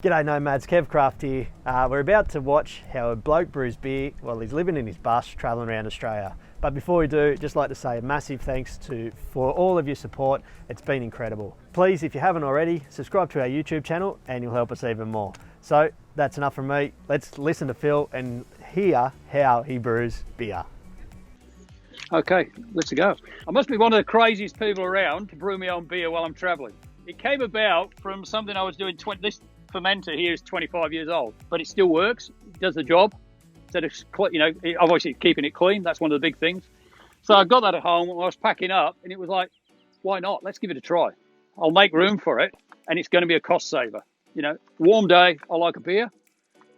G'day Nomads, Kev Craft here. We're about to watch how a bloke brews beer while he's living in his bus travelling around Australia. But before we do, just like to say a massive thanks for all of your support. It's been incredible. Please, if you haven't already, subscribe to our YouTube channel and you'll help us even more. So that's enough from me. Let's listen to Phil and hear how he brews beer. Okay, let's go. I must be one of the craziest people around to brew my own beer while I'm travelling. It came about from something I was doing. This fermenter here is 25 years old, but it still works. It does the job. So it's, obviously keeping it clean. That's one of the big things. So I got that at home when I was packing up, and it was like, why not? Let's give it a try. I'll make room for it, and it's going to be a cost saver. You know, warm day, I like a beer,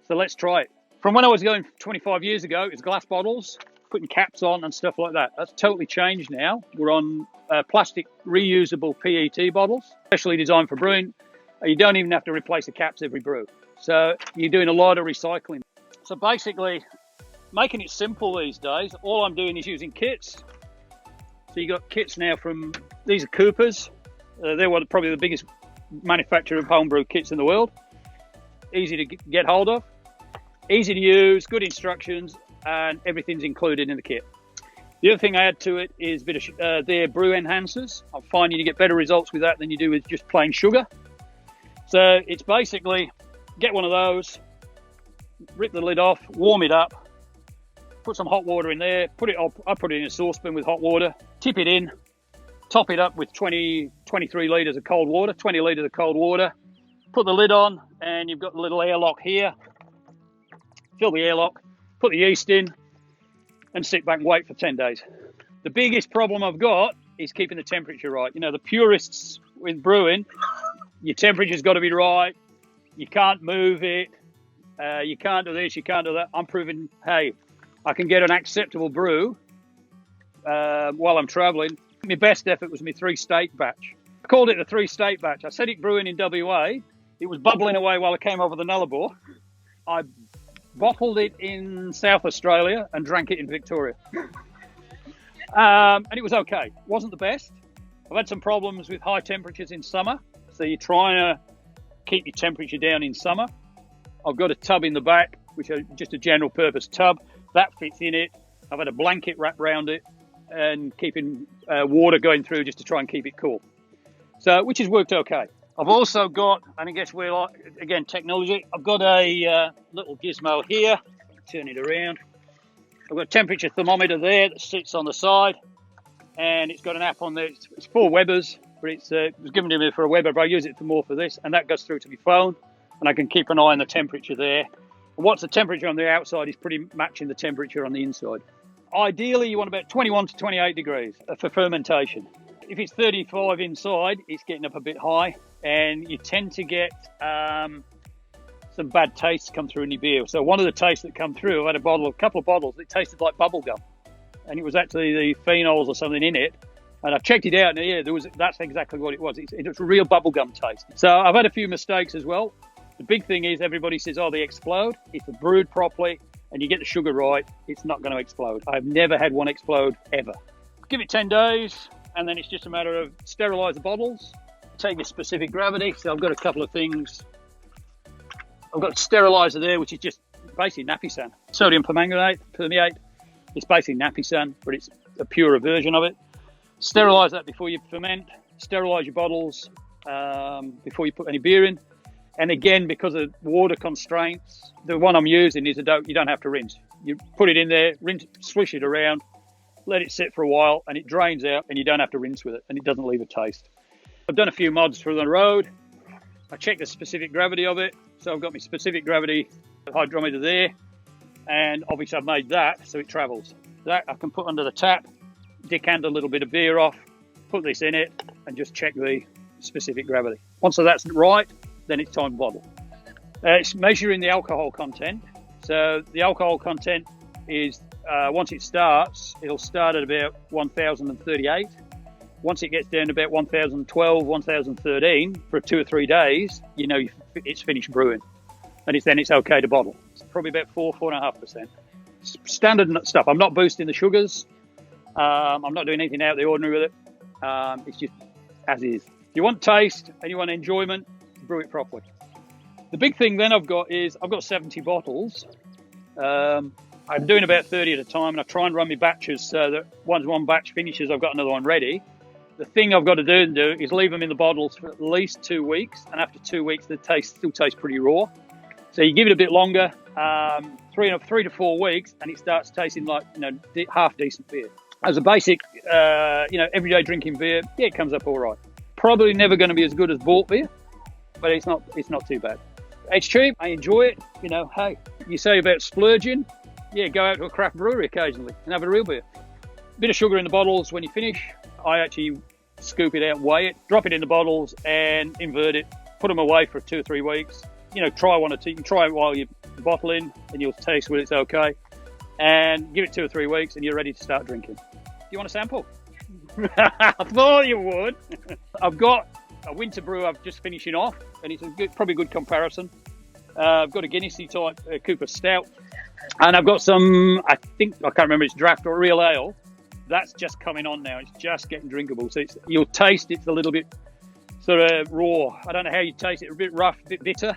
so let's try it. From when I was going 25 years ago, it was glass bottles, putting caps on and stuff like that. That's totally changed now. We're on plastic reusable PET bottles, specially designed for brewing. You don't even have to replace the caps every brew. So you're doing a lot of recycling. So basically, making it simple these days, all I'm doing is using kits. So you got kits now from, these are Coopers. They're probably the biggest manufacturer of homebrew kits in the world. Easy to get hold of, easy to use, good instructions, and everything's included in the kit. The other thing I add to it is a bit of their brew enhancers. I'm finding you get better results with that than you do with just plain sugar. So it's basically, get one of those, rip the lid off, warm it up, put some hot water in there, I put it in a saucepan with hot water, tip it in, top it up with 23 litres of cold water, 20 litres of cold water, put the lid on, and you've got the little airlock here. Fill the airlock, put the yeast in, and sit back and wait for 10 days. The biggest problem I've got is keeping the temperature right. You know, the purists with brewing, your temperature's got to be right. You can't move it. You can't do this, you can't do that. I'm proving, hey, I can get an acceptable brew while I'm traveling. My best effort was my 3-state batch. I called it the 3-state batch. I said it brewing in WA. It was bubbling away while I came over the Nullarbor. I bottled it in South Australia and drank it in Victoria. And it was okay. It wasn't the best. I've had some problems with high temperatures in summer. So you're trying to keep your temperature down in summer. I've got a tub in the back, which is just a general purpose tub. That fits in it. I've had a blanket wrapped around it and keeping water going through just to try and keep it cool. So, which has worked okay. I've also got, and I guess we're like, again, technology. I've got a little gizmo here. Turn it around. I've got a temperature thermometer there that sits on the side, and it's got an app on there. It's for Webbers, but it was given to me for a Weber, but I use it for this, and that goes through to my phone, and I can keep an eye on the temperature there. And what's the temperature on the outside is pretty matching the temperature on the inside. Ideally, you want about 21 to 28 degrees for fermentation. If it's 35 inside, it's getting up a bit high, and you tend to get some bad tastes come through in your beer. So one of the tastes that come through, I had a couple of bottles, it tasted like bubble gum, and it was actually the phenols or something in it. And I checked it out, and yeah, that's exactly what it was. It was a real bubblegum taste. So I've had a few mistakes as well. The big thing is everybody says, oh, they explode. If they're brewed properly and you get the sugar right, it's not going to explode. I've never had one explode, ever. Give it 10 days, and then it's just a matter of sterilise the bottles, take a specific gravity. So I've got a couple of things. I've got a steriliser there, which is just basically Napisan. Sodium permanganate. It's basically Napisan, but it's a purer version of it. Sterilise that before you ferment, sterilise your bottles before you put any beer in. And again, because of water constraints, the one I'm using is you don't have to rinse. You put it in there, rinse, swish it around, let it sit for a while, and it drains out, and you don't have to rinse with it, and it doesn't leave a taste. I've done a few mods for the road. I checked the specific gravity of it, so I've got my specific gravity hydrometer there, and obviously I've made that so it travels. That I can put under the tap, decant a little bit of beer off, put this in it, and just check the specific gravity. Once that's right, then it's time to bottle. It's measuring the alcohol content. So the alcohol content is, once it starts, it'll start at about 1038. Once it gets down to about 1012, 1013 for 2 or 3 days, you know it's finished brewing. And then it's okay to bottle. It's probably about 4.5%. Standard stuff. I'm not boosting the sugars. I'm not doing anything out of the ordinary with it. It's just as is. If you want taste and you want enjoyment, brew it properly. The big thing then I've got 70 bottles. I'm doing about 30 at a time, and I try and run my batches so that once one batch finishes, I've got another one ready. The thing I've got to do is leave them in the bottles for at least 2 weeks, and after 2 weeks, the taste still tastes pretty raw. So you give it a bit longer, 3 to 4 weeks, and it starts tasting like half decent beer. As a basic, everyday drinking beer, yeah, it comes up all right. Probably never going to be as good as bought beer, but it's not too bad. It's cheap. I enjoy it. Hey, you say about splurging, yeah, go out to a craft brewery occasionally and have a real beer. Bit of sugar in the bottles when you finish. I actually scoop it out, weigh it, drop it in the bottles, and invert it. Put them away for 2 or 3 weeks. Try one or two. You can try it while you're bottling, and you'll taste whether it's okay. And give it 2 or 3 weeks, and you're ready to start drinking. Do you want a sample? I thought you would. I've got a winter brew I'm just finishing off, and it's probably a good comparison. I've got a Guinnessy type Cooper Stout, and I've got some, I can't remember, it's draft or real ale. That's just coming on now. It's just getting drinkable. So you'll taste it's a little bit sort of raw. I don't know how you taste it. A bit rough, a bit bitter,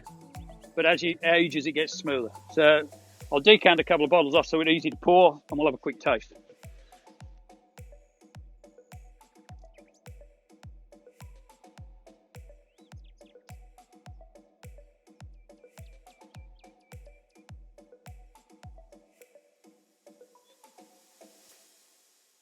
but as it ages, it gets smoother. So I'll decant a couple of bottles off so it's easy to pour, and we'll have a quick taste.